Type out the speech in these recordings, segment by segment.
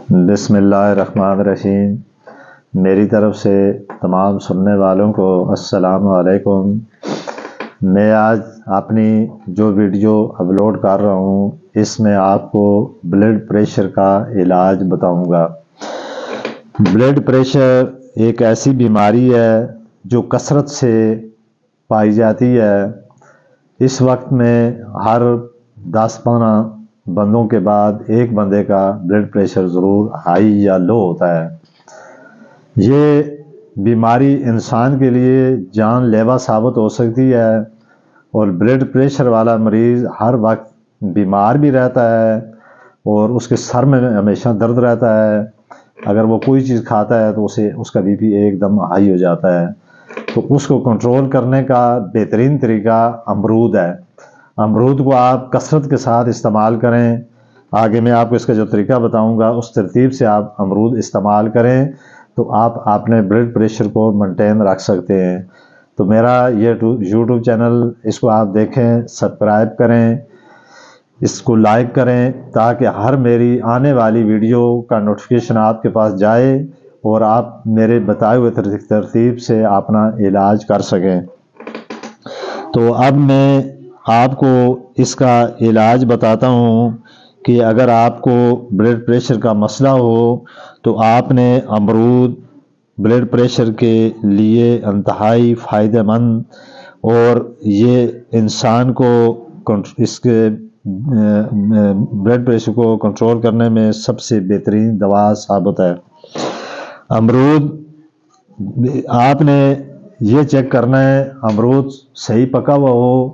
بسم اللہ الرحمن الرحیم۔ میری طرف سے تمام سننے والوں کو السلام علیکم۔ میں آج اپنی جو ویڈیو اپلوڈ کر رہا ہوں اس میں آپ کو بلڈ پریشر کا علاج بتاؤں گا۔ بلڈ پریشر ایک ایسی بیماری ہے جو کثرت سے پائی جاتی ہے۔ اس وقت میں ہر 10-15 بندوں کے بعد ایک بندے کا بلڈ پریشر ضرور ہائی یا لو ہوتا ہے۔ یہ بیماری انسان کے لیے جان لیوا ثابت ہو سکتی ہے اور بلڈ پریشر والا مریض ہر وقت بیمار بھی رہتا ہے اور اس کے سر میں ہمیشہ درد رہتا ہے۔ اگر وہ کوئی چیز کھاتا ہے تو اس کا بی پی ایک دم ہائی ہو جاتا ہے۔ تو اس کو کنٹرول کرنے کا بہترین طریقہ امرود ہے۔ امرود کو آپ کثرت کے ساتھ استعمال کریں۔ آگے میں آپ کو اس کا جو طریقہ بتاؤں گا اس ترتیب سے آپ امرود استعمال کریں تو آپ اپنے بلڈ پریشر کو مینٹین رکھ سکتے ہیں۔ تو میرا یہ یوٹیوب چینل اس کو آپ دیکھیں، سبسکرائب کریں، اس کو لائک کریں تاکہ ہر میری آنے والی ویڈیو کا نوٹیفیکیشن آپ کے پاس جائے اور آپ میرے بتائے ہوئے ترتیب سے اپنا علاج کر سکیں۔ تو اب میں آپ کو اس کا علاج بتاتا ہوں کہ اگر آپ کو بلڈ پریشر کا مسئلہ ہو تو آپ نے امرود بلڈ پریشر کے لیے انتہائی فائدہ مند اور یہ انسان کو اس کے بلڈ پریشر کو کنٹرول کرنے میں سب سے بہترین دوا ثابت ہے۔ امرود آپ نے یہ چیک کرنا ہے امرود صحیح پکا ہوا ہو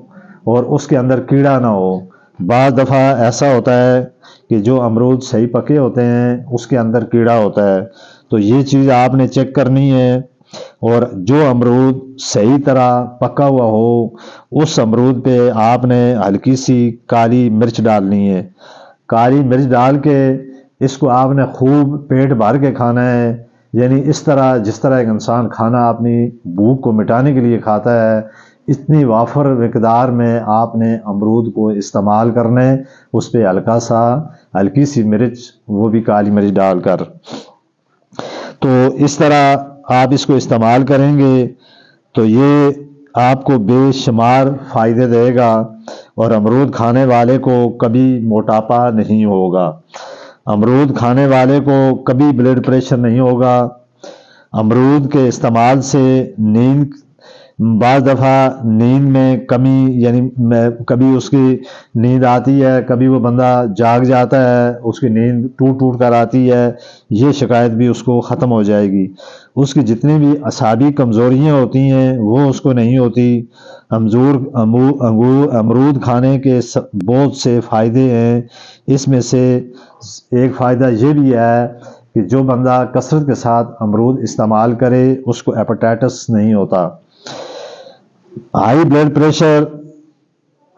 اور اس کے اندر کیڑا نہ ہو۔ بعض دفعہ ایسا ہوتا ہے کہ جو امرود صحیح پکے ہوتے ہیں اس کے اندر کیڑا ہوتا ہے، تو یہ چیز آپ نے چیک کرنی ہے۔ اور جو امرود صحیح طرح پکا ہوا ہو اس امرود پہ آپ نے ہلکی سی کالی مرچ ڈالنی ہے۔ کالی مرچ ڈال کے اس کو آپ نے خوب پیٹ بھر کے کھانا ہے، یعنی اس طرح جس طرح ایک انسان کھانا اپنی بھوک کو مٹانے کے لیے کھاتا ہے اتنی وافر مقدار میں آپ نے امرود کو استعمال کرنے، اس پہ ہلکی سی مرچ، وہ بھی کالی مرچ ڈال کر۔ تو اس طرح آپ اس کو استعمال کریں گے تو یہ آپ کو بے شمار فائدے دے گا اور امرود کھانے والے کو کبھی موٹاپا نہیں ہوگا، امرود کھانے والے کو کبھی بلڈ پریشر نہیں ہوگا۔ امرود کے استعمال سے بعض دفعہ نیند میں کمی، یعنی کبھی اس کی نیند آتی ہے، کبھی وہ بندہ جاگ جاتا ہے، اس کی نیند ٹوٹ کر آتی ہے، یہ شکایت بھی اس کو ختم ہو جائے گی۔ اس کی جتنی بھی اعصابی کمزوریاں ہوتی ہیں وہ اس کو نہیں ہوتی۔ امرود کھانے کے بہت سے فائدے ہیں، اس میں سے ایک فائدہ یہ بھی ہے کہ جو بندہ کثرت کے ساتھ امرود استعمال کرے اس کو ہیپاٹائٹس نہیں ہوتا۔ ہائی بلڈ پریشر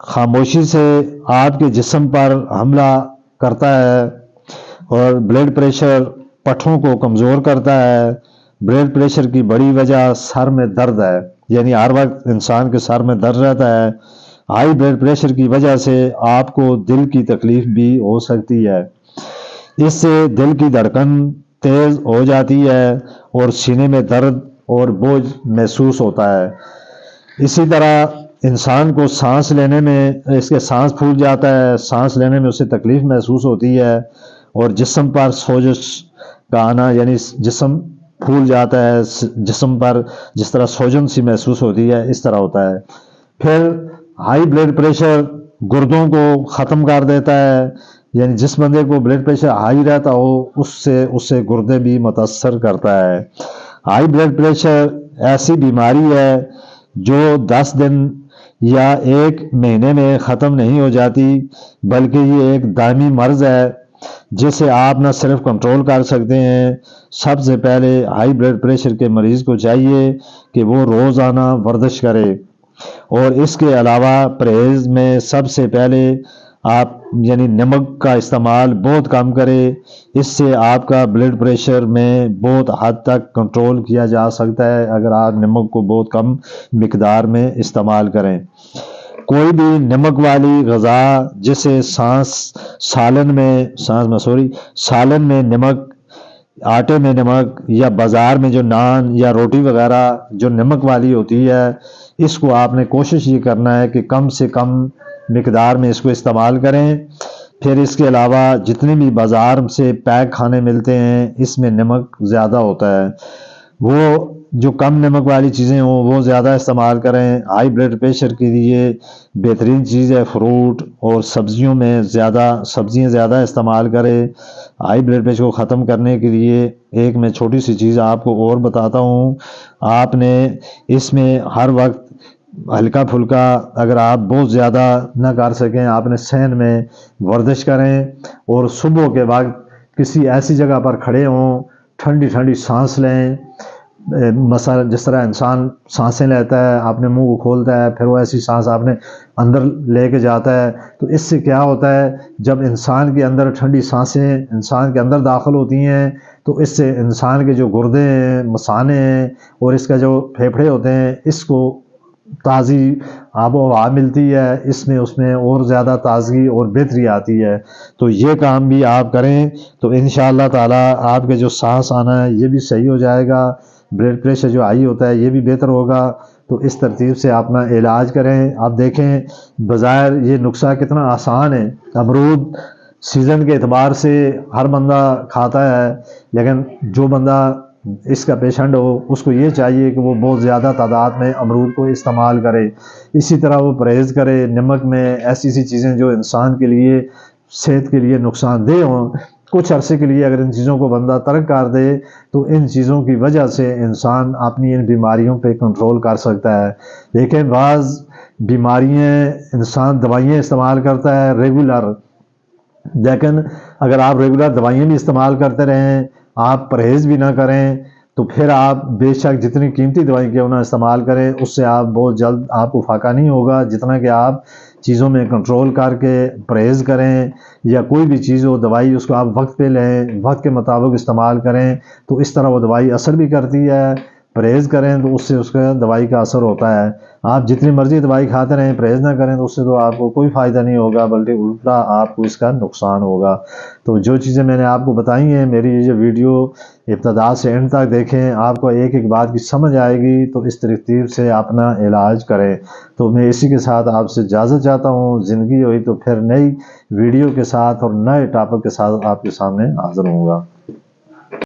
خاموشی سے آپ کے جسم پر حملہ کرتا ہے اور بلڈ پریشر پٹھوں کو کمزور کرتا ہے۔ بلڈ پریشر کی بڑی وجہ سر میں درد ہے، یعنی ہر وقت انسان کے سر میں درد رہتا ہے۔ ہائی بلڈ پریشر کی وجہ سے آپ کو دل کی تکلیف بھی ہو سکتی ہے، اس سے دل کی دھڑکن تیز ہو جاتی ہے اور سینے میں درد اور بوجھ محسوس ہوتا ہے۔ اسی طرح انسان کو سانس لینے میں اس کے سانس پھول جاتا ہے، سانس لینے میں اسے تکلیف محسوس ہوتی ہے اور جسم پر سوزش کا آنا، یعنی جسم پھول جاتا ہے، جسم پر جس طرح سوجن سی محسوس ہوتی ہے اس طرح ہوتا ہے۔ پھر ہائی بلڈ پریشر گردوں کو ختم کر دیتا ہے، یعنی جس بندے کو بلڈ پریشر ہائی رہتا ہو اس سے گردے بھی متاثر کرتا ہے۔ ہائی بلڈ پریشر ایسی بیماری ہے جو 10 دن یا 1 مہینے میں ختم نہیں ہو جاتی، بلکہ یہ ایک دائمی مرض ہے جسے آپ نہ صرف کنٹرول کر سکتے ہیں۔ سب سے پہلے ہائی بلڈ پریشر کے مریض کو چاہیے کہ وہ روزانہ ورزش کرے اور اس کے علاوہ پرہیز میں سب سے پہلے آپ یعنی نمک کا استعمال بہت کم کرے۔ اس سے آپ کا بلڈ پریشر میں بہت حد تک کنٹرول کیا جا سکتا ہے اگر آپ نمک کو بہت کم مقدار میں استعمال کریں۔ کوئی بھی نمک والی غذا جیسے سالن میں نمک، آٹے میں نمک، یا بازار میں جو نان یا روٹی وغیرہ جو نمک والی ہوتی ہے، اس کو آپ نے کوشش یہ کرنا ہے کہ کم سے کم مقدار میں اس کو استعمال کریں۔ پھر اس کے علاوہ جتنے بھی بازار سے پیک کھانے ملتے ہیں اس میں نمک زیادہ ہوتا ہے، وہ جو کم نمک والی چیزیں ہوں وہ زیادہ استعمال کریں۔ ہائی بلڈ پریشر کے لیے بہترین چیز ہے فروٹ، اور سبزیاں زیادہ استعمال کریں ہائی بلڈ پریشر کو ختم کرنے کے لیے۔ ایک میں چھوٹی سی چیز آپ کو اور بتاتا ہوں، آپ نے اس میں ہر وقت ہلکا پھلکا، اگر آپ بہت زیادہ نہ کر سکیں آپ نے صحن میں ورزش کریں، اور صبح کے وقت کسی ایسی جگہ پر کھڑے ہوں، ٹھنڈی ٹھنڈی سانس لیں۔ مثلا جس طرح انسان سانسیں لیتا ہے، اپنے منہ کو کھولتا ہے، پھر وہ ایسی سانس آپ نے اندر لے کے جاتا ہے، تو اس سے کیا ہوتا ہے، جب انسان کے اندر ٹھنڈی سانسیں انسان کے اندر داخل ہوتی ہیں تو اس سے انسان کے جو گردے ہیں، مثانے ہیں، اور اس کا جو پھیپھڑے ہوتے ہیں، اس کو تازی آب و ہوا ملتی ہے، اس میں اور زیادہ تازگی اور بہتری آتی ہے۔ تو یہ کام بھی آپ کریں تو انشاءاللہ تعالی آپ کے جو سانس آنا ہے یہ بھی صحیح ہو جائے گا، بلڈ پریشر جو ہائی ہوتا ہے یہ بھی بہتر ہوگا۔ تو اس ترتیب سے اپنا علاج کریں۔ آپ دیکھیں بظاہر یہ نسخہ کتنا آسان ہے، امرود سیزن کے اعتبار سے ہر بندہ کھاتا ہے، لیکن جو بندہ اس کا پیشنٹ ہو اس کو یہ چاہیے کہ وہ بہت زیادہ تعداد میں امرود کو استعمال کرے۔ اسی طرح وہ پرہیز کرے نمک میں، ایسی چیزیں جو انسان کے لیے صحت کے لیے نقصان دہ ہوں، کچھ عرصے کے لیے اگر ان چیزوں کو بندہ ترک کر دے تو ان چیزوں کی وجہ سے انسان اپنی ان بیماریوں پہ کنٹرول کر سکتا ہے۔ لیکن بعض بیماریاں انسان دوائیاں استعمال کرتا ہے ریگولر، لیکن اگر آپ ریگولر دوائیاں بھی استعمال کرتے رہیں، آپ پرہیز بھی نہ کریں، تو پھر آپ بے شک جتنی قیمتی دوائی کیوں نہ استعمال کریں، اس سے آپ بہت جلد آپ کو فائدہ نہیں ہوگا، جتنا کہ آپ چیزوں میں کنٹرول کر کے پرہیز کریں، یا کوئی بھی چیز ہو دوائی اس کو آپ وقت پہ لیں، وقت کے مطابق استعمال کریں، تو اس طرح وہ دوائی اثر بھی کرتی ہے۔ پرہیز کریں تو اس سے اس کا دوائی کا اثر ہوتا ہے۔ آپ جتنی مرضی دوائی کھاتے رہیں، پرہیز نہ کریں تو اس سے تو آپ کو کوئی فائدہ نہیں ہوگا، بلکہ الٹا آپ کو اس کا نقصان ہوگا۔ تو جو چیزیں میں نے آپ کو بتائی ہیں، میری یہ ویڈیو ابتدا سے اینڈ تک دیکھیں، آپ کو ایک ایک بات کی سمجھ آئے گی، تو اس ترتیب سے اپنا علاج کریں۔ تو میں اسی کے ساتھ آپ سے اجازت چاہتا ہوں، زندگی ہوئی تو پھر نئی ویڈیو کے ساتھ اور نئے ٹاپک کے ساتھ آپ کے سامنے حاضر ہوں گا۔